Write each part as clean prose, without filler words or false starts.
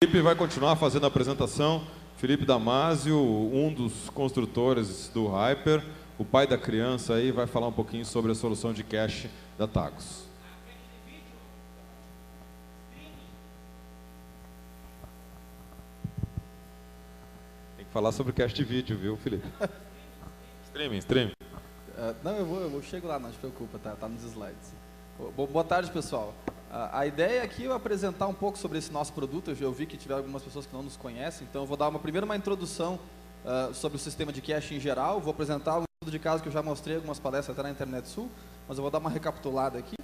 Felipe vai continuar fazendo a apresentação. Felipe Damasio, um dos construtores do Hyper, o pai da criança aí, vai falar um pouquinho sobre a solução de cache da Tagus. Tem que falar sobre cache de vídeo, viu, Felipe? Streaming. Não, eu chego lá, não se preocupa, tá nos slides. Boa tarde, pessoal. A ideia aqui é eu apresentar um pouco sobre esse nosso produto. Eu já vi que tiveram algumas pessoas que não nos conhecem, então eu vou dar primeiro uma introdução sobre o sistema de cache em geral. Vou apresentar um estudo de caso que eu já mostrei algumas palestras até na Internet Sul, mas eu vou dar uma recapitulada aqui.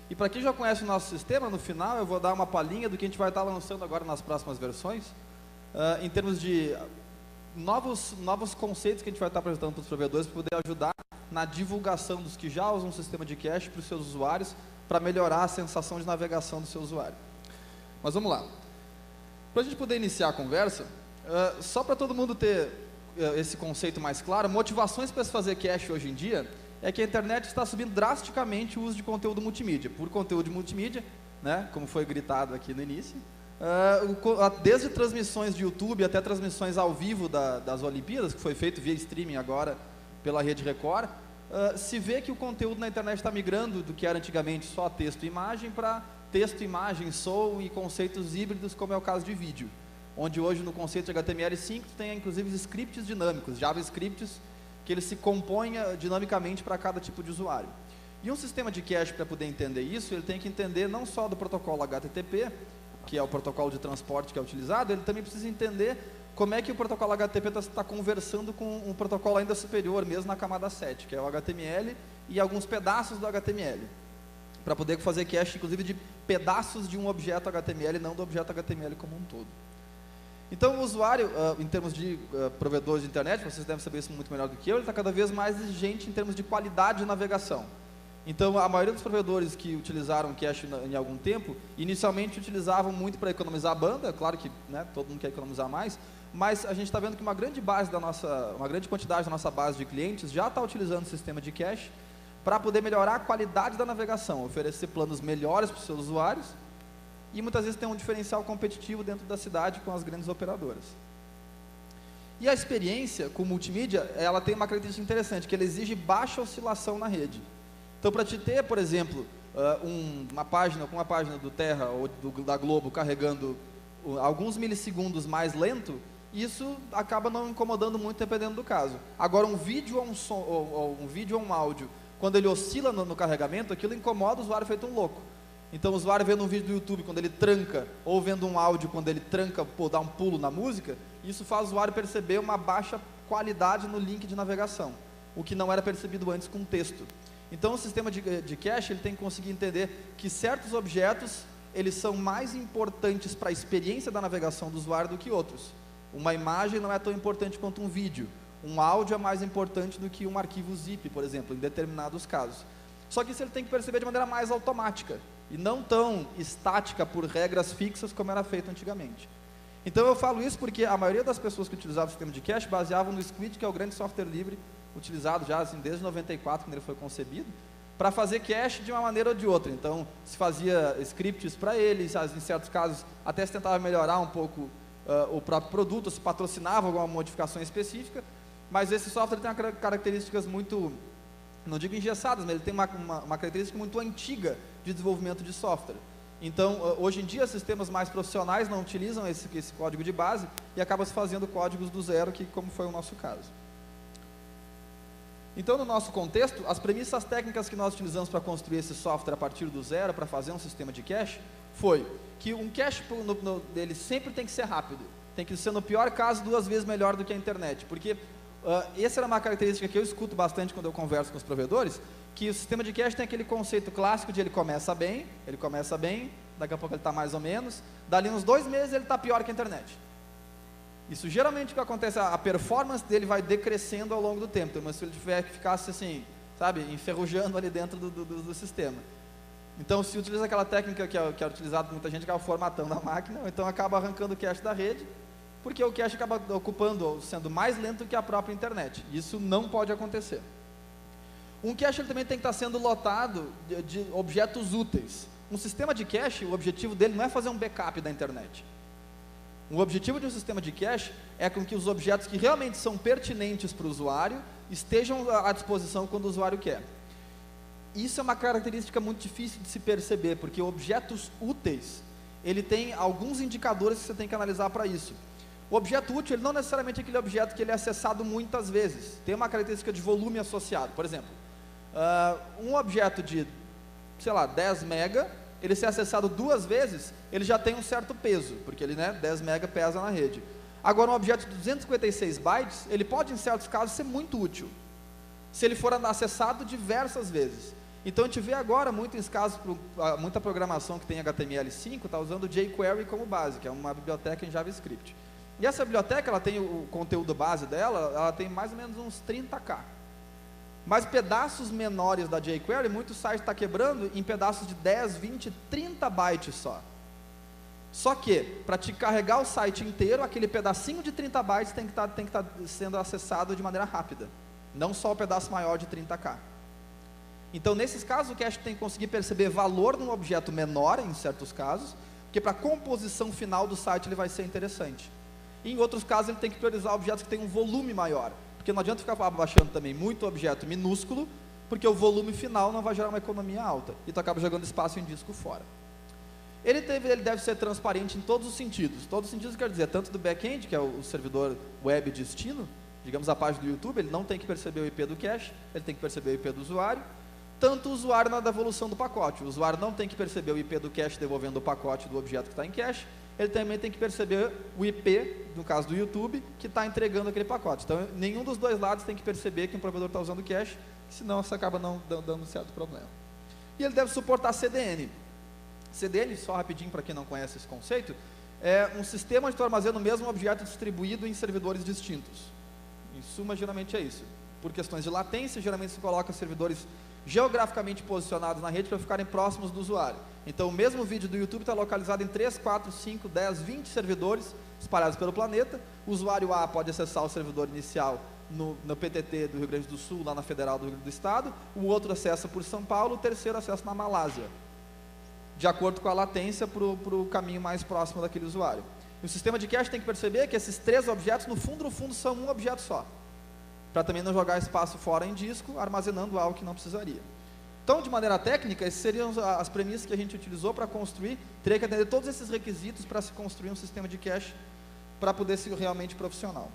E para quem já conhece o nosso sistema, no final eu vou dar uma palhinha do que a gente vai estar lançando agora nas próximas versões, em termos de novos conceitos que a gente vai estar apresentando para os provedores para poder ajudar na divulgação dos que já usam o sistema de cache para os seus usuários, para melhorar a sensação de navegação do seu usuário. Mas vamos lá. Para a gente poder iniciar a conversa, só para todo mundo ter esse conceito mais claro, motivações para se fazer cache hoje em dia é que a internet está subindo drasticamente o uso de conteúdo multimídia. Por conteúdo multimídia, né, como foi gritado aqui no início, desde transmissões de YouTube até transmissões ao vivo das Olimpíadas, que foi feito via streaming agora pela Rede Record, se vê que o conteúdo na internet está migrando do que era antigamente só texto e imagem para texto, imagem, som e conceitos híbridos, como é o caso de vídeo, onde hoje no conceito de HTML5 tem inclusive scripts dinâmicos, JavaScripts, que ele se compõe dinamicamente para cada tipo de usuário. E um sistema de cache, para poder entender isso, ele tem que entender não só do protocolo HTTP, que é o protocolo de transporte que é utilizado, ele também precisa entender como é que o protocolo HTTP está conversando com um protocolo ainda superior, mesmo na camada 7, que é o HTML e alguns pedaços do HTML, para poder fazer cache, inclusive, de pedaços de um objeto HTML, não do objeto HTML como um todo. Então, o usuário, em termos de provedores de internet, vocês devem saber isso muito melhor do que eu, ele está cada vez mais exigente em termos de qualidade de navegação. Então, a maioria dos provedores que utilizaram cache em algum tempo, inicialmente utilizavam muito para economizar a banda, claro que, né, todo mundo quer economizar mais, mas a gente está vendo que uma grande quantidade da nossa base de clientes já está utilizando o sistema de cache para poder melhorar a qualidade da navegação, oferecer planos melhores para os seus usuários e muitas vezes ter um diferencial competitivo dentro da cidade com as grandes operadoras. E a experiência com multimídia, ela tem uma característica interessante, que ela exige baixa oscilação na rede. Então, para te ter, por exemplo, uma página do Terra ou da Globo carregando alguns milissegundos mais lento, isso acaba não incomodando muito dependendo do caso. Agora, um vídeo ou um som, ou um vídeo ou um áudio, quando ele oscila no carregamento, aquilo incomoda o usuário feito um louco. Então, o usuário vendo um vídeo do YouTube quando ele tranca, ou vendo um áudio quando ele tranca, dá um pulo na música, isso faz o usuário perceber uma baixa qualidade no link de navegação, o que não era percebido antes com texto. Então, o sistema de cache ele tem que conseguir entender que certos objetos eles são mais importantes para a experiência da navegação do usuário do que outros. Uma imagem não é tão importante quanto um vídeo. Um áudio é mais importante do que um arquivo zip, por exemplo, em determinados casos. Só que isso ele tem que perceber de maneira mais automática e não tão estática por regras fixas como era feito antigamente. Então, eu falo isso porque a maioria das pessoas que utilizavam o sistema de cache baseavam no Squid, que é o grande software livre utilizado já assim, desde 94, quando ele foi concebido, para fazer cache de uma maneira ou de outra. Então, se fazia scripts para ele, em certos casos até se tentava melhorar um pouco o próprio produto, se patrocinava alguma modificação específica, mas esse software tem características muito, não digo engessadas, mas ele tem uma característica muito antiga de desenvolvimento de software. Então, hoje em dia, sistemas mais profissionais não utilizam esse código de base e acabam se fazendo códigos do zero, como foi o nosso caso. Então, no nosso contexto, as premissas técnicas que nós utilizamos para construir esse software a partir do zero, para fazer um sistema de cache, foi que um cache dele sempre tem que ser rápido. Tem que ser, no pior caso, 2 vezes melhor do que a internet. Porque essa era uma característica que eu escuto bastante quando eu converso com os provedores, que o sistema de cache tem aquele conceito clássico de ele começa bem, daqui a pouco ele está mais ou menos, dali uns 2 meses ele está pior que a internet. Isso geralmente o que acontece, a performance dele vai decrescendo ao longo do tempo, mas se ele tiver que ficar assim, sabe, enferrujando ali dentro do sistema. Então, se utiliza aquela técnica que é utilizada por muita gente, que é o formatando a máquina, então acaba arrancando o cache da rede, porque o cache acaba sendo mais lento que a própria internet. Isso não pode acontecer. Um cache ele também tem que estar sendo lotado de objetos úteis. Um sistema de cache, o objetivo dele não é fazer um backup da internet. O objetivo de um sistema de cache é com que os objetos que realmente são pertinentes para o usuário estejam à disposição quando o usuário quer. Isso é uma característica muito difícil de se perceber, porque objetos úteis, ele tem alguns indicadores que você tem que analisar para isso. O objeto útil, ele não necessariamente é aquele objeto que ele é acessado muitas vezes. Tem uma característica de volume associado. Por exemplo, um objeto de, sei lá, 10 mega, ele ser acessado 2 vezes, ele já tem um certo peso, porque ele, 10 mega pesa na rede. Agora, um objeto de 256 bytes, ele pode, em certos casos, ser muito útil, se ele for acessado diversas vezes. Então, a gente vê agora, muitos casos, muita programação que tem HTML5, está usando o jQuery como base, que é uma biblioteca em JavaScript. E essa biblioteca, ela tem o conteúdo base dela, ela tem mais ou menos uns 30K. Mas pedaços menores da jQuery, muitos sites estão quebrando em pedaços de 10, 20, 30 bytes só. Só que, para te carregar o site inteiro, aquele pedacinho de 30 bytes tem que estar sendo acessado de maneira rápida. Não só o pedaço maior de 30K. Então, nesses casos, o cache tem que conseguir perceber valor num objeto menor, em certos casos, porque para a composição final do site ele vai ser interessante. E em outros casos, ele tem que priorizar objetos que têm um volume maior. Porque não adianta ficar baixando também muito objeto minúsculo, porque o volume final não vai gerar uma economia alta. E tu acaba jogando espaço em disco fora. Ele deve ser transparente em todos os sentidos. Todos os sentidos quer dizer, tanto do back-end, que é o servidor web destino, digamos a página do YouTube, ele não tem que perceber o IP do cache, ele tem que perceber o IP do usuário. Tanto o usuário na devolução do pacote. O usuário não tem que perceber o IP do cache devolvendo o pacote do objeto que está em cache, ele também tem que perceber o IP, no caso do YouTube, que está entregando aquele pacote. Então, nenhum dos dois lados tem que perceber que um provedor está usando cache, senão você acaba não dando certo problema. E ele deve suportar CDN. CDN, só rapidinho para quem não conhece esse conceito, é um sistema onde tu armazena o mesmo objeto distribuído em servidores distintos. Em suma, geralmente é isso. Por questões de latência, geralmente se coloca servidores geograficamente posicionados na rede para ficarem próximos do usuário. Então, o mesmo vídeo do YouTube está localizado em 3, 4, 5, 10, 20 servidores espalhados pelo planeta. O usuário A pode acessar o servidor inicial no PTT do Rio Grande do Sul, lá na Federal do Rio Grande do Estado. O outro acessa por São Paulo, o terceiro acessa na Malásia, de acordo com a latência para o caminho mais próximo daquele usuário. E o sistema de cache tem que perceber que esses 3 objetos, no fundo, são um objeto só, para também não jogar espaço fora em disco, armazenando algo que não precisaria. Então, de maneira técnica, essas seriam as premissas que a gente utilizou para construir. Teria que atender todos esses requisitos para se construir um sistema de cache para poder ser realmente profissional.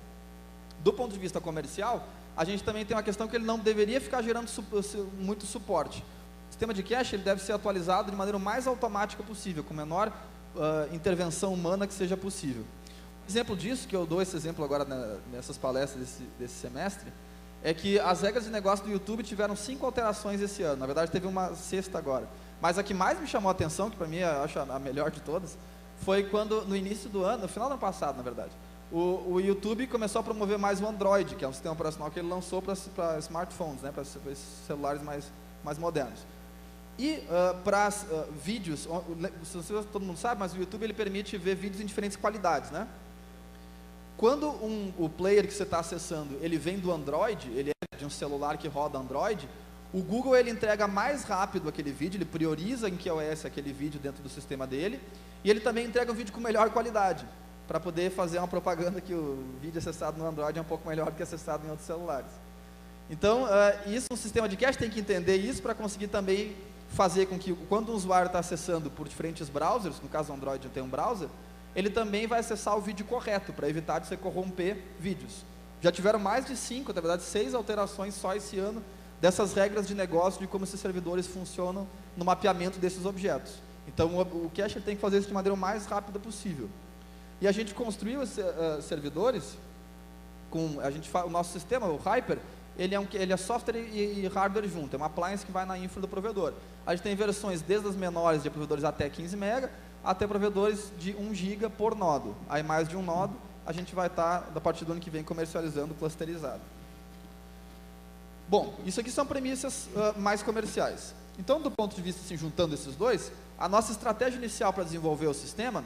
Do ponto de vista comercial, a gente também tem uma questão que ele não deveria ficar gerando muito suporte. O sistema de cache ele deve ser atualizado de maneira o mais automática possível, com a menor intervenção humana que seja possível. Exemplo disso, que eu dou esse exemplo agora nessas palestras desse semestre, é que as regras de negócio do YouTube tiveram 5 alterações esse ano. Na verdade, teve uma 6ª agora. Mas a que mais me chamou a atenção, que para mim eu acho a melhor de todas, foi quando, no início do ano, no final do ano passado, na verdade, o YouTube começou a promover mais o Android, que é um sistema operacional que ele lançou para smartphones, para esses celulares mais modernos. E para vídeos, todo mundo sabe, mas o YouTube ele permite ver vídeos em diferentes qualidades, né? Quando o player que você está acessando, ele vem do Android, ele é de um celular que roda Android, o Google ele entrega mais rápido aquele vídeo, ele prioriza em QoS aquele vídeo dentro do sistema dele, e ele também entrega um vídeo com melhor qualidade, para poder fazer uma propaganda que o vídeo acessado no Android é um pouco melhor do que acessado em outros celulares. Então, isso, um sistema de cache tem que entender isso para conseguir também fazer com que, quando o usuário está acessando por diferentes browsers, no caso o Android tem um browser, ele também vai acessar o vídeo correto, para evitar de você corromper vídeos. Já tiveram mais de 5, na verdade 6 alterações só esse ano, dessas regras de negócio, de como esses servidores funcionam no mapeamento desses objetos. Então, o cache tem que fazer isso de maneira o mais rápida possível. E a gente construiu esses servidores, o nosso sistema, o Hyper, ele é software e hardware junto, é uma appliance que vai na infra do provedor. A gente tem versões desde as menores de provedores até 15 MB, até provedores de 1 GB por nodo. Aí mais de um nodo, a gente vai estar, da partir do ano que vem, comercializando clusterizado. Bom, isso aqui são premissas mais comerciais. Então, do ponto de vista, assim, juntando esses dois, a nossa estratégia inicial para desenvolver o sistema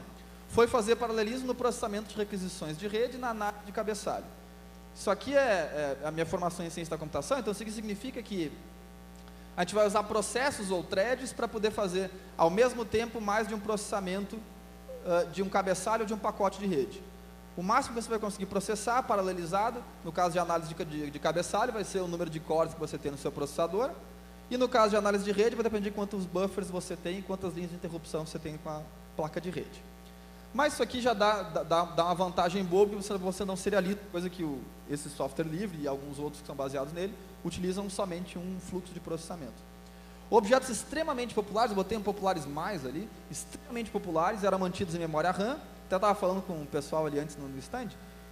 foi fazer paralelismo no processamento de requisições de rede e na análise de cabeçalho. Isso aqui é a minha formação em ciência da computação, então isso significa que a gente vai usar processos ou threads para poder fazer, ao mesmo tempo, mais de um processamento de um cabeçalho ou de um pacote de rede. O máximo que você vai conseguir processar, paralelizado, no caso de análise de cabeçalho, vai ser o número de cores que você tem no seu processador, e no caso de análise de rede, vai depender de quantos buffers você tem e quantas linhas de interrupção você tem com a placa de rede. Mas isso aqui já dá uma vantagem boa, porque você não serializa, coisa que esse software livre e alguns outros que são baseados nele, utilizam somente um fluxo de processamento. Objetos extremamente populares, eu botei um populares mais ali, extremamente populares, eram mantidos em memória RAM. Até estava falando com o pessoal ali antes no stand,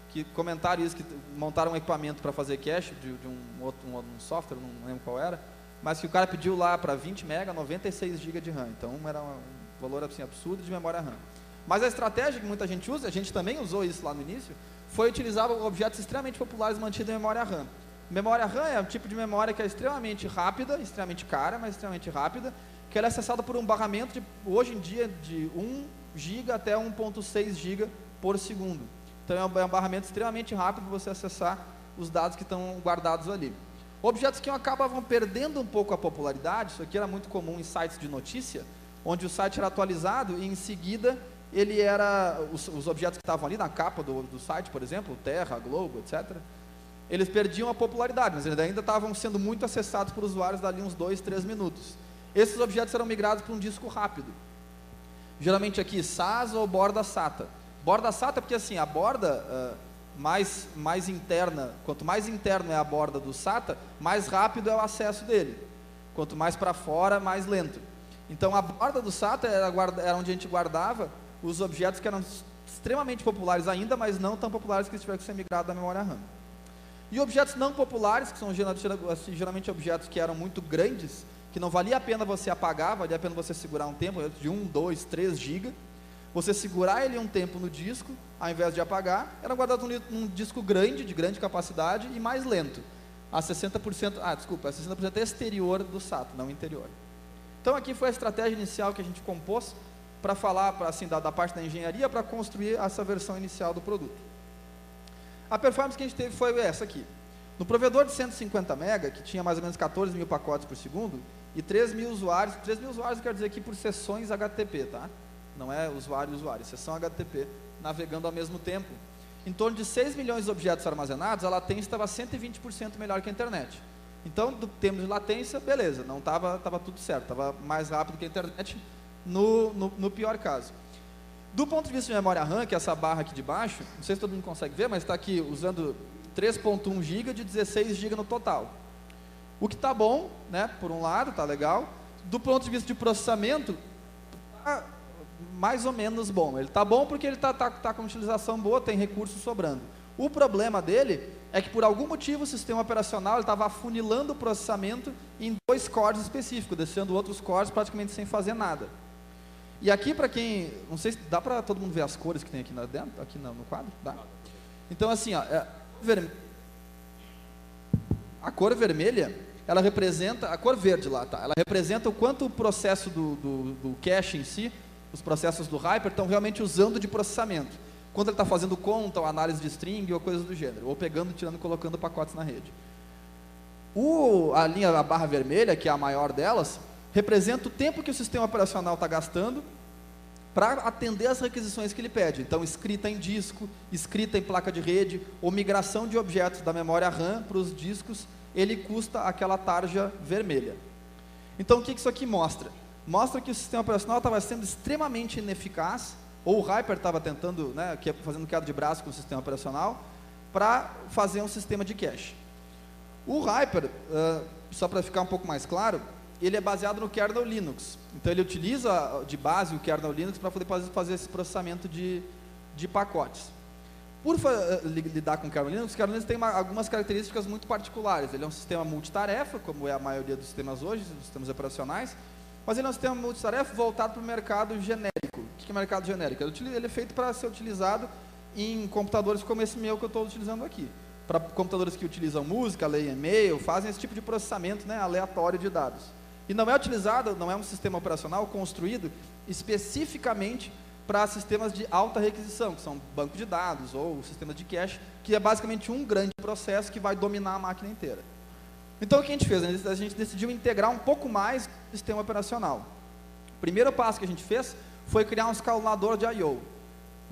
que comentaram isso, que montaram um equipamento para fazer cache de um software, não lembro qual era, mas que o cara pediu lá para 20 MB, 96 GB de RAM, então era um valor assim, absurdo de memória RAM. Mas a estratégia que muita gente usa, a gente também usou isso lá no início, foi utilizar objetos extremamente populares mantidos em memória RAM. Memória RAM é um tipo de memória que é extremamente rápida, extremamente cara, mas extremamente rápida, que ela é acessada por um barramento, hoje em dia, de 1 GB até 1.6 GB por segundo. Então é um barramento extremamente rápido para você acessar os dados que estão guardados ali. Objetos que acabavam perdendo um pouco a popularidade, isso aqui era muito comum em sites de notícia, onde o site era atualizado e em seguida ele era, os objetos que estavam ali na capa do site, por exemplo, Terra, Globo, etc., eles perdiam a popularidade, mas eles ainda estavam sendo muito acessados por usuários dali uns 2, 3 minutos. Esses objetos eram migrados para um disco rápido. Geralmente aqui SAS ou borda SATA. Borda SATA porque assim, a borda mais interna, quanto mais interna é a borda do SATA, mais rápido é o acesso dele. Quanto mais para fora, mais lento. Então a borda do SATA era onde a gente guardava os objetos que eram extremamente populares ainda, mas não tão populares que eles tiveram que ser migrados da memória RAM. E objetos não populares, que são geralmente objetos que eram muito grandes, que não valia a pena você apagar, valia a pena você segurar um tempo, de 1, 2, 3 GB, você segurar ele um tempo no disco, ao invés de apagar, era guardado num disco grande, de grande capacidade e mais lento, a 60%, a 60% exterior do SATA, não interior. Então aqui foi a estratégia inicial que a gente compôs para falar assim, da parte da engenharia, para construir essa versão inicial do produto. A performance que a gente teve foi essa aqui. No provedor de 150 MB, que tinha mais ou menos 14 mil pacotes por segundo, e 3 mil usuários eu quero dizer aqui por sessões HTTP, tá? Não é usuário, sessão HTTP, navegando ao mesmo tempo. Em torno de 6 milhões de objetos armazenados, a latência estava 120% melhor que a internet. Então, do termos de latência, beleza, não estava tudo certo, estava mais rápido que a internet no pior caso. Do ponto de vista de memória RAM, que é essa barra aqui de baixo, não sei se todo mundo consegue ver, mas está aqui usando 3.1 GB de 16 GB no total. O que está bom, né, por um lado, está legal. Do ponto de vista de processamento, está mais ou menos bom. Ele está bom porque ele está com utilização boa, tem recursos sobrando. O problema dele é que por algum motivo o sistema operacional estava afunilando o processamento em 2 cores específicos, deixando outros cores praticamente sem fazer nada. E aqui, para quem, não sei se dá para todo mundo ver as cores que tem aqui dentro, aqui no quadro? Dá? Então assim, ó, a cor vermelha, ela representa, a cor verde lá, tá? Ela representa o quanto o processo do cache em si, os processos do Hyper estão realmente usando de processamento. Quando ele está fazendo conta, ou análise de string, ou coisas do gênero, ou pegando, tirando e colocando pacotes na rede. A barra vermelha, que é a maior delas, representa o tempo que o sistema operacional está gastando para atender as requisições que ele pede. Então, escrita em disco, escrita em placa de rede, ou migração de objetos da memória RAM para os discos, ele custa aquela tarja vermelha. Então, o que isso aqui mostra? Mostra que o sistema operacional estava sendo extremamente ineficaz, ou o Hyper estava tentando, né, fazendo queda de braço com o sistema operacional, para fazer um sistema de cache. O Hyper, só para ficar um pouco mais claro, ele é baseado no kernel Linux. Então ele utiliza de base o kernel Linux para poder fazer esse processamento de pacotes. Por lidar com o kernel Linux tem algumas características muito particulares. Ele é um sistema multitarefa, como é a maioria dos sistemas hoje, dos sistemas operacionais, mas ele é um sistema multitarefa voltado para o mercado genérico. O que é mercado genérico? Ele é feito para ser utilizado em computadores como esse meu que eu estou utilizando aqui. Para computadores que utilizam música, leem e-mail, fazem esse tipo de processamento, né, aleatório de dados. E não é utilizado, não é um sistema operacional construído especificamente para sistemas de alta requisição, que são banco de dados ou sistemas de cache, que é basicamente um grande processo que vai dominar a máquina inteira. Então o que a gente fez? A gente decidiu integrar um pouco mais o sistema operacional. O primeiro passo que a gente fez foi criar um escalonador de I/O.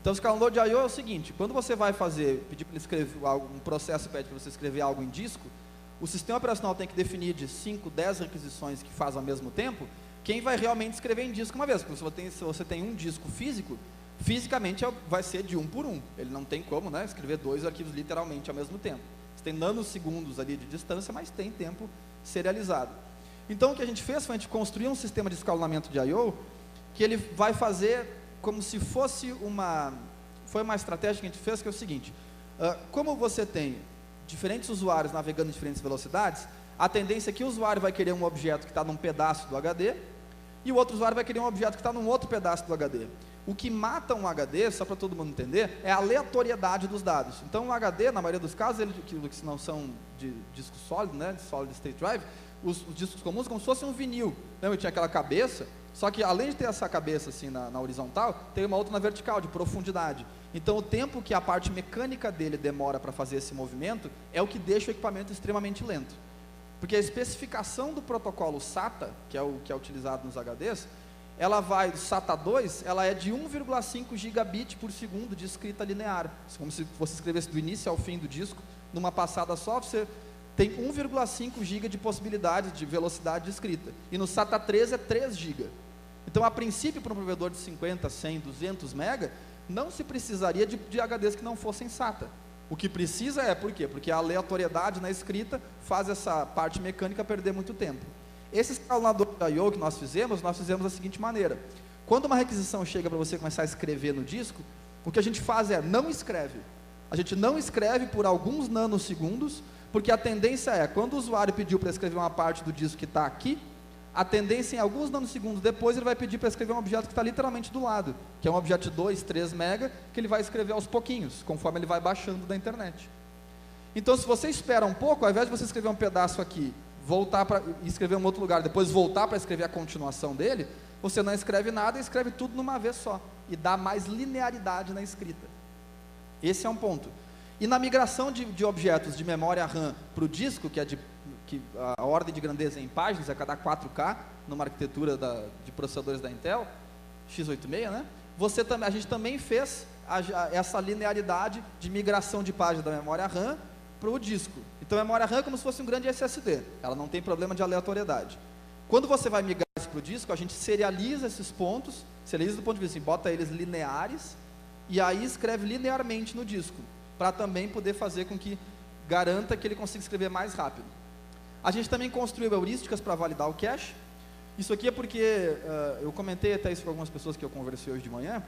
Então, o escalonador de I/O é o seguinte: quando você vai pedir para ele escrever um processo, pede para você escrever algo em disco, o sistema operacional tem que definir de 5, 10 requisições que faz ao mesmo tempo, quem vai realmente escrever em disco uma vez. Porque se você tem um disco físico, fisicamente vai ser de 1 por 1. Ele não tem como, né, escrever 2 arquivos literalmente ao mesmo tempo. Você tem nanosegundos ali de distância, mas tem tempo serializado. Então, o que a gente fez foi a gente construir um sistema de escalonamento de I/O que ele vai fazer como se fosse foi uma estratégia que a gente fez, que é o seguinte: como você tem diferentes usuários navegando em diferentes velocidades, a tendência é que o usuário vai querer um objeto que está num pedaço do HD, e o outro usuário vai querer um objeto que está num outro pedaço do HD. O que mata um HD, só para todo mundo entender, é a aleatoriedade dos dados. Então, o HD, na maioria dos casos, que não são de disco sólido, né, de solid state drive, os discos comuns, como se fosse um vinil. Lembra que tinha aquela cabeça? Só que, além de ter essa cabeça assim na horizontal, tem uma outra na vertical, de profundidade. Então, o tempo que a parte mecânica dele demora para fazer esse movimento é o que deixa o equipamento extremamente lento. Porque a especificação do protocolo SATA, que é utilizado nos HDs, ela vai, do SATA 2, ela é de 1,5 gigabit por segundo de escrita linear. Como se você escrevesse do início ao fim do disco, numa passada só, você tem 1,5 GB de possibilidade de velocidade de escrita. E no SATA 3 é 3 GB. Então, a princípio, para um provedor de 50, 100, 200 MB, não se precisaria de HDs que não fossem SATA. O que precisa por quê? Porque a aleatoriedade na escrita faz essa parte mecânica perder muito tempo. Esse escalonador de I/O que nós fizemos da seguinte maneira: quando uma requisição chega para você começar a escrever no disco, o que a gente faz não escreve. A gente não escreve por alguns nanosegundos, porque a tendência quando o usuário pediu para escrever uma parte do disco que está aqui, a tendência em alguns nanosegundos depois ele vai pedir para escrever um objeto que está literalmente do lado, que é um objeto de 2, 3 MB, que ele vai escrever aos pouquinhos, conforme ele vai baixando da internet. Então, se você espera um pouco, ao invés de você escrever um pedaço aqui, voltar para escrever em um outro lugar, depois voltar para escrever a continuação dele, você não escreve nada e escreve tudo numa vez só, e dá mais linearidade na escrita. Esse é um ponto. E na migração de objetos de memória RAM para o disco, que a ordem de grandeza em páginas, a cada 4K, numa arquitetura de processadores da Intel, x86, né? A gente também fez essa linearidade de migração de páginas da memória RAM para o disco. Então, a memória RAM é como se fosse um grande SSD, ela não tem problema de aleatoriedade. Quando você vai migrar isso para o disco, a gente serializa esses pontos, serializa do ponto de vista assim, bota eles lineares, e aí escreve linearmente no disco, para também poder fazer com que garanta que ele consiga escrever mais rápido. A gente também construiu heurísticas para validar o cache. Isso aqui é porque, eu comentei até isso com algumas pessoas que eu conversei hoje de manhã,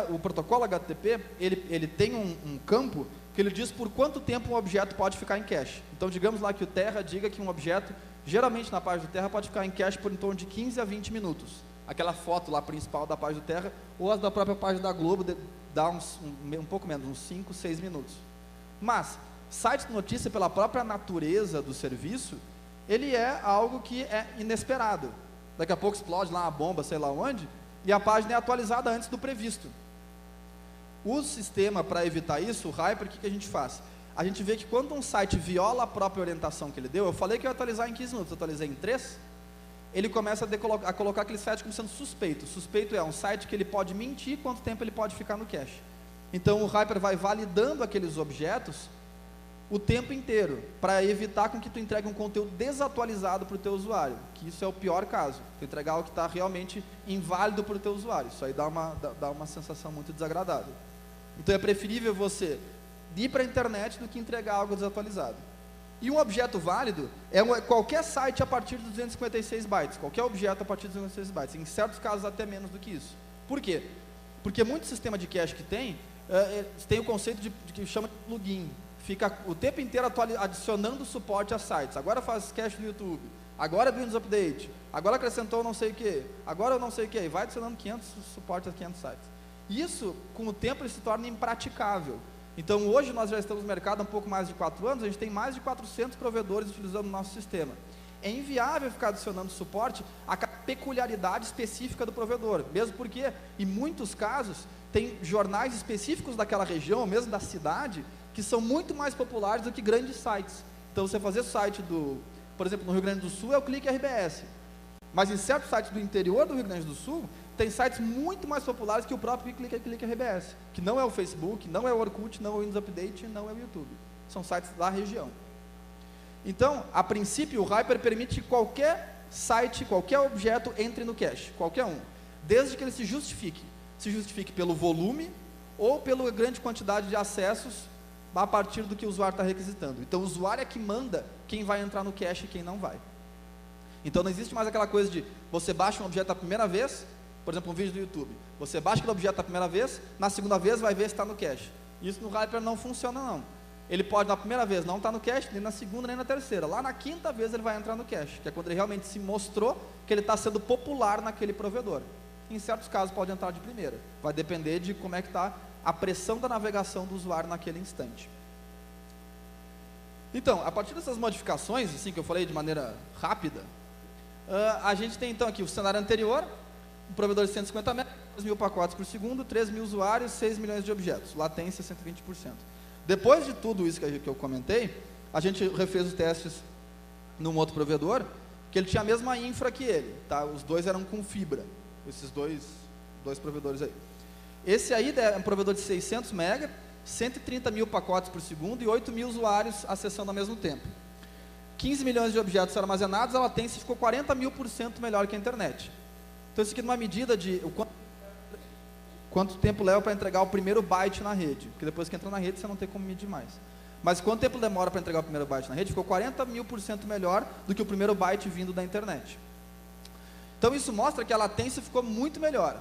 o protocolo HTTP, ele tem um campo que ele diz por quanto tempo um objeto pode ficar em cache. Então, digamos lá que o Terra diga que um objeto, geralmente na página do Terra, pode ficar em cache por em torno de 15 a 20 minutos. Aquela foto lá principal da página do Terra, ou a da própria página da Globo, dá um pouco menos, uns 5, 6 minutos. Mas, site de notícia, pela própria natureza do serviço, ele é algo que é inesperado. Daqui a pouco explode lá uma bomba, sei lá onde, e a página é atualizada antes do previsto. O sistema, para evitar isso, o Hyper, o que a gente faz? A gente vê que quando um site viola a própria orientação que ele deu, eu falei que eu ia atualizar em 15 minutos, eu atualizei em 3, ele começa a colocar aquele site como sendo suspeito. Suspeito é um site que ele pode mentir quanto tempo ele pode ficar no cache. Então, o Hyper vai validando aqueles objetos o tempo inteiro, para evitar com que tu entregue um conteúdo desatualizado para o teu usuário, que isso é o pior caso, tu entregar algo que está realmente inválido para o teu usuário, isso aí dá uma sensação muito desagradável. Então, é preferível você ir para a internet do que entregar algo desatualizado. E um objeto válido é qualquer site a partir de 256 bytes, qualquer objeto a partir de 256 bytes, em certos casos até menos do que isso. Por quê? Porque muito sistema de cache que tem o conceito de que chama de plugin. Fica o tempo inteiro adicionando suporte a sites. Agora faz cache do YouTube, agora é do Windows Update, agora acrescentou não sei o que, agora eu não sei o que, e vai adicionando 500 suportes a 500 sites. Isso, com o tempo, ele se torna impraticável. Então, hoje nós já estamos no mercado há um pouco mais de 4 anos, a gente tem mais de 400 provedores utilizando o nosso sistema. É inviável ficar adicionando suporte à peculiaridade específica do provedor, mesmo porque, em muitos casos, tem jornais específicos daquela região, ou mesmo da cidade, que são muito mais populares do que grandes sites. Então, você fazer site por exemplo, no Rio Grande do Sul é o Clique RBS. Mas em certos sites do interior do Rio Grande do Sul, tem sites muito mais populares que o próprio Clique RBS, que não é o Facebook, não é o Orkut, não é o Windows Update, não é o YouTube. São sites da região. Então, a princípio, o Hyper permite que qualquer site, qualquer objeto entre no cache, qualquer um, desde que ele se justifique pelo volume ou pela grande quantidade de acessos a partir do que o usuário está requisitando. Então, o usuário é que manda quem vai entrar no cache e quem não vai. Então, não existe mais aquela coisa de você baixa um objeto a primeira vez, por exemplo, um vídeo do YouTube, você baixa aquele objeto a primeira vez, na segunda vez vai ver se está no cache. Isso no Hyper não funciona não. Ele pode na primeira vez não estar no cache, nem na segunda, nem na terceira. Lá na quinta vez ele vai entrar no cache, que é quando ele realmente se mostrou que ele está sendo popular naquele provedor. Em certos casos pode entrar de primeira. Vai depender de como é que está a pressão da navegação do usuário naquele instante. Então, a partir dessas modificações, assim que eu falei de maneira rápida, a gente tem então aqui o cenário anterior, um provedor de 150 MB, 2.000 pacotes por segundo, 3.000 usuários, 6 milhões de objetos, latência 120%. Depois de tudo isso que eu comentei, a gente refez os testes num outro provedor, que ele tinha a mesma infra que ele, tá? Os dois eram com fibra, esses dois provedores aí. Esse aí é um provedor de 600 MB, 130 mil pacotes por segundo e 8.000 usuários acessando ao mesmo tempo. 15 milhões de objetos armazenados, a latência ficou 40.000% melhor que a internet. Então isso aqui numa medida de quanto tempo leva para entregar o primeiro byte na rede, porque depois que entra na rede você não tem como medir mais. Mas quanto tempo demora para entregar o primeiro byte na rede, ficou 40.000% melhor do que o primeiro byte vindo da internet. Então isso mostra que a latência ficou muito melhor.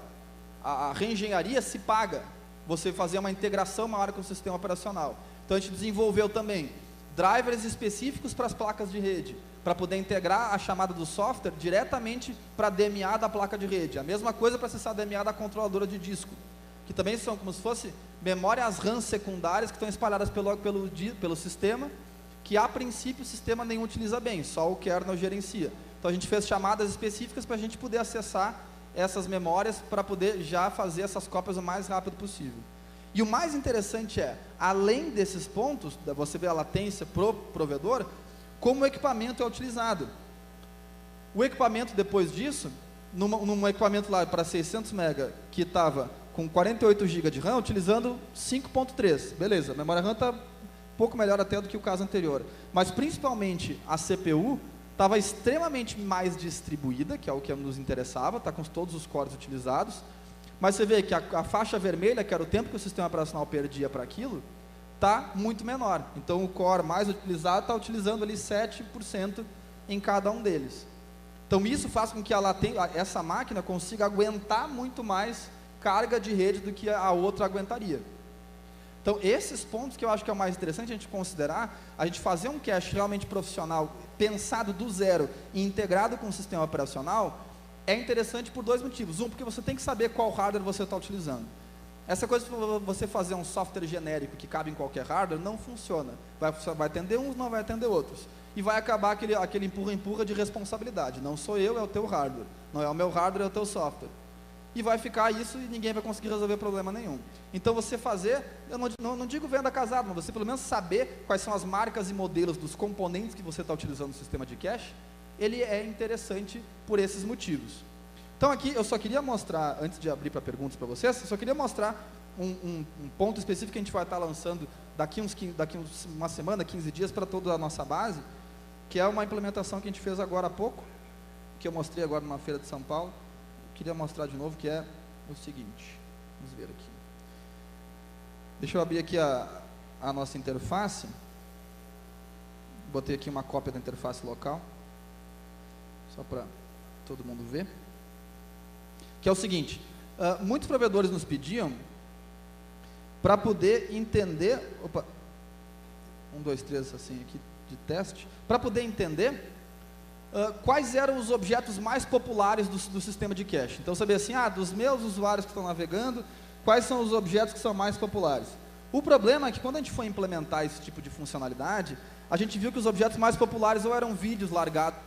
A reengenharia se paga, você fazer uma integração maior com o sistema operacional. Então a gente desenvolveu também drivers específicos para as placas de rede, para poder integrar a chamada do software diretamente para a DMA da placa de rede. A mesma coisa para acessar a DMA da controladora de disco, que também são como se fosse memórias RAM secundárias que estão espalhadas pelo sistema, que a princípio o sistema nem utiliza bem, só o kernel gerencia. Então a gente fez chamadas específicas para a gente poder acessar essas memórias para poder já fazer essas cópias o mais rápido possível. E o mais interessante é, além desses pontos, você vê a latência pro provedor, como o equipamento é utilizado. O equipamento depois disso, num equipamento lá para 600 MB, que estava com 48 GB de RAM, utilizando 5.3, beleza, a memória RAM está um pouco melhor até do que o caso anterior, mas principalmente a CPU estava extremamente mais distribuída, que é o que nos interessava, está com todos os cores utilizados, mas você vê que a faixa vermelha, que era o tempo que o sistema operacional perdia para aquilo, está muito menor. Então o core mais utilizado está utilizando ali 7% em cada um deles. Então isso faz com que essa máquina consiga aguentar muito mais carga de rede do que a outra aguentaria. Então esses pontos que eu acho que é o mais interessante a gente considerar, a gente fazer um cache realmente profissional, pensado do zero e integrado com o sistema operacional, é interessante por dois motivos. Um, porque você tem que saber qual hardware você está utilizando. Essa coisa de você fazer um software genérico que cabe em qualquer hardware não funciona. Vai atender uns, não vai atender outros. E vai acabar aquele empurra-empurra de responsabilidade. Não sou eu, é o teu hardware. Não é o meu hardware, é o teu software. E vai ficar isso e ninguém vai conseguir resolver problema nenhum. Então você fazer, eu não digo venda casada, mas você pelo menos saber quais são as marcas e modelos dos componentes que você está utilizando no sistema de cache, ele é interessante por esses motivos. Então aqui eu só queria mostrar, antes de abrir para perguntas para vocês, eu só queria mostrar um ponto específico que a gente vai estar lançando daqui uma semana, 15 dias, para toda a nossa base, que é uma implementação que a gente fez agora há pouco, que eu mostrei agora numa feira de São Paulo. Eu queria mostrar de novo, que é o seguinte, vamos ver aqui. Deixa eu abrir aqui a nossa interface, botei aqui uma cópia da interface local, só para todo mundo ver, que é o seguinte, muitos provedores nos pediam para poder entender, 1, 2, 3 assim aqui de teste, para poder entender quais eram os objetos mais populares do sistema de cache. Então saber assim, dos meus usuários que estão navegando, quais são os objetos que são mais populares. O problema é que quando a gente foi implementar esse tipo de funcionalidade, a gente viu que os objetos mais populares ou eram vídeos largados,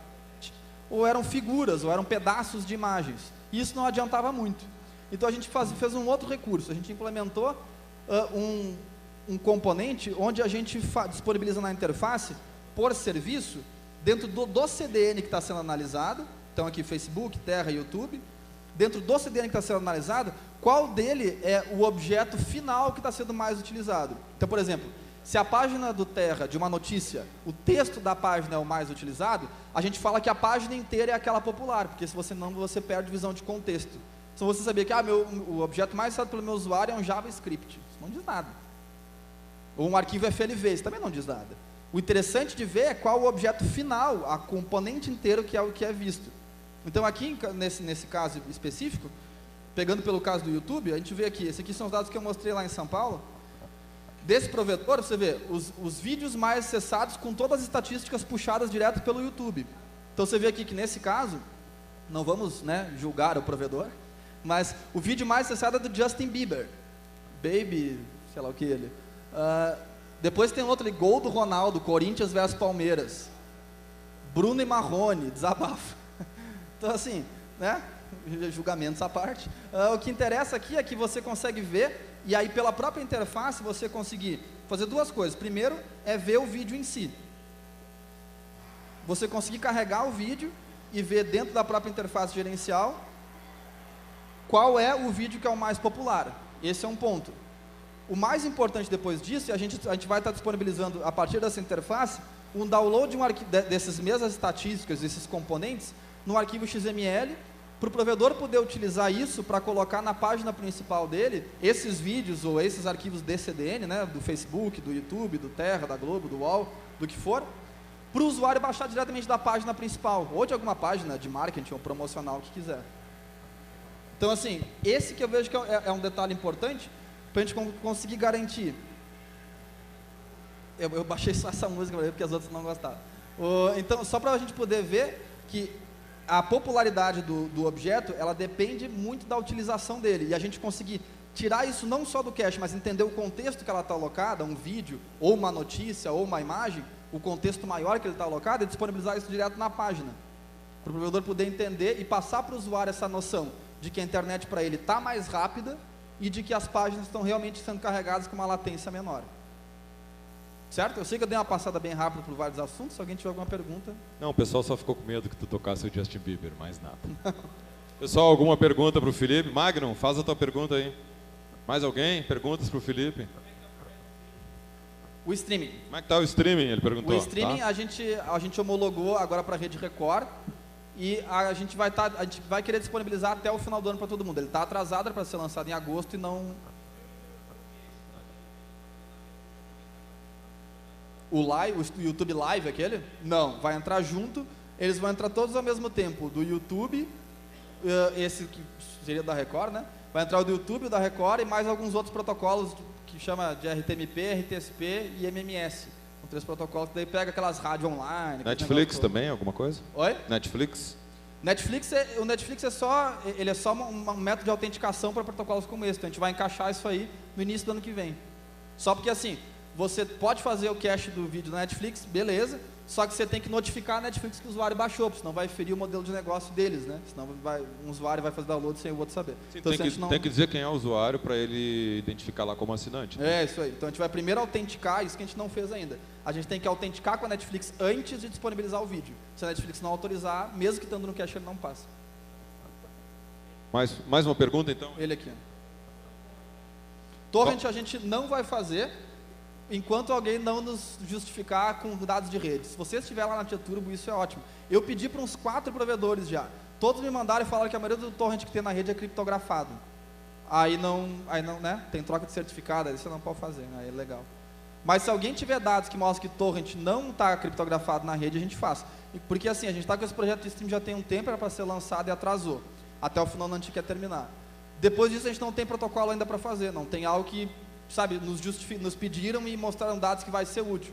ou eram figuras, ou eram pedaços de imagens. E isso não adiantava muito. Então a gente fez um outro recurso, a gente implementou um componente onde a gente disponibiliza na interface, por serviço, dentro do CDN que está sendo analisado, Então aqui Facebook, Terra e YouTube. Dentro do CDN que está sendo analisado, qual dele é o objeto final que está sendo mais utilizado. Então, por exemplo, se a página do Terra, de uma notícia, o texto da página é o mais utilizado, a gente fala que a página inteira é aquela popular, porque se você não, você perde visão de contexto. Então você sabia que o objeto mais usado pelo meu usuário é um JavaScript. Isso não diz nada. Ou um arquivo FLV, isso também não diz nada. O interessante de ver é qual o objeto final, a componente inteiro que é o que é visto. Então aqui, nesse caso específico, pegando pelo caso do YouTube, a gente vê aqui, esses aqui são os dados que eu mostrei lá em São Paulo. Desse provedor, você vê os vídeos mais acessados com todas as estatísticas puxadas direto pelo YouTube. Então você vê aqui que nesse caso, não vamos, né, julgar o provedor, mas o vídeo mais acessado é do Justin Bieber. Baby, sei lá o que ele. Depois tem outro ali, gol do Ronaldo, Corinthians versus Palmeiras. Bruno e Marrone, desabafo. Então assim, né, julgamentos à parte. O que interessa aqui é que você consegue ver, e aí pela própria interface você conseguir fazer duas coisas. Primeiro é ver o vídeo em si. Você conseguir carregar o vídeo e ver dentro da própria interface gerencial qual é o vídeo que é o mais popular. Esse é um ponto. O mais importante depois disso, a gente vai estar disponibilizando a partir dessa interface um download dessas mesmas estatísticas, desses componentes, no arquivo XML, para o provedor poder utilizar isso para colocar na página principal dele, esses vídeos ou esses arquivos de CDN, né, do Facebook, do YouTube, do Terra, da Globo, do UOL, do que for, para o usuário baixar diretamente da página principal, ou de alguma página de marketing ou promocional que quiser. Então assim, esse que eu vejo que é um detalhe importante, para a gente conseguir garantir. Eu baixei só essa música porque as outras não gostaram. Então, só para a gente poder ver que a popularidade do objeto, ela depende muito da utilização dele, e a gente conseguir tirar isso não só do cache, mas entender o contexto que ela está alocada, um vídeo, ou uma notícia, ou uma imagem, o contexto maior que ele está alocado, e disponibilizar isso direto na página, para o provedor poder entender e passar para o usuário essa noção de que a internet para ele está mais rápida, e de que as páginas estão realmente sendo carregadas com uma latência menor. Certo? Eu sei que eu dei uma passada bem rápida por vários assuntos. Se alguém tiver alguma pergunta... Não, o pessoal só ficou com medo que tu tocasse o Justin Bieber, mais nada. Pessoal, alguma pergunta para o Felipe? Magnum, faz a tua pergunta aí. Mais alguém? Perguntas para o Felipe? O streaming. Como é que está o streaming? Ele perguntou. O streaming, tá? a gente homologou agora para a Rede Record, e a gente vai querer disponibilizar até o final do ano para todo mundo. Ele está atrasado para ser lançado em agosto e não... O YouTube Live, aquele? Não, vai entrar junto. Eles vão entrar todos ao mesmo tempo. Do YouTube, esse que seria da Record, né? Vai entrar o do YouTube, o da Record e mais alguns outros protocolos que chama de RTMP, RTSP e MMS. São 3 protocolos que daí pega aquelas rádios online. Netflix também, alguma coisa? Oi? Netflix? O Netflix é só um método de autenticação para protocolos como esse. Então a gente vai encaixar isso aí no início do ano que vem. Só porque assim, você pode fazer o cache do vídeo na Netflix, beleza, só que você tem que notificar a Netflix que o usuário baixou, porque senão vai ferir o modelo de negócio deles, né? Senão um usuário vai fazer download sem o outro saber. Sim, então, tem que dizer quem é o usuário para ele identificar lá como assinante. Né? É, isso aí. Então a gente vai primeiro autenticar, isso que a gente não fez ainda. A gente tem que autenticar com a Netflix antes de disponibilizar o vídeo. Se a Netflix não autorizar, mesmo que estando no cache, ele não passa. Mais uma pergunta, então? Ele aqui. Torrent a gente não vai fazer enquanto alguém não nos justificar com dados de rede. Se você estiver lá na Tia Turbo, isso é ótimo. Eu pedi para uns 4 provedores já. Todos me mandaram e falaram que a maioria do torrent que tem na rede é criptografado. Aí não, né? Tem troca de certificado, aí você não pode fazer, aí é legal. Mas se alguém tiver dados que mostram que torrent não está criptografado na rede, a gente faz. Porque assim, a gente está com esse projeto de stream já tem um tempo, era para ser lançado e atrasou. Até o final do ano a gente quer terminar. Depois disso a gente não tem protocolo ainda para fazer, não tem algo que, sabe, nos pediram e mostraram dados que vai ser útil.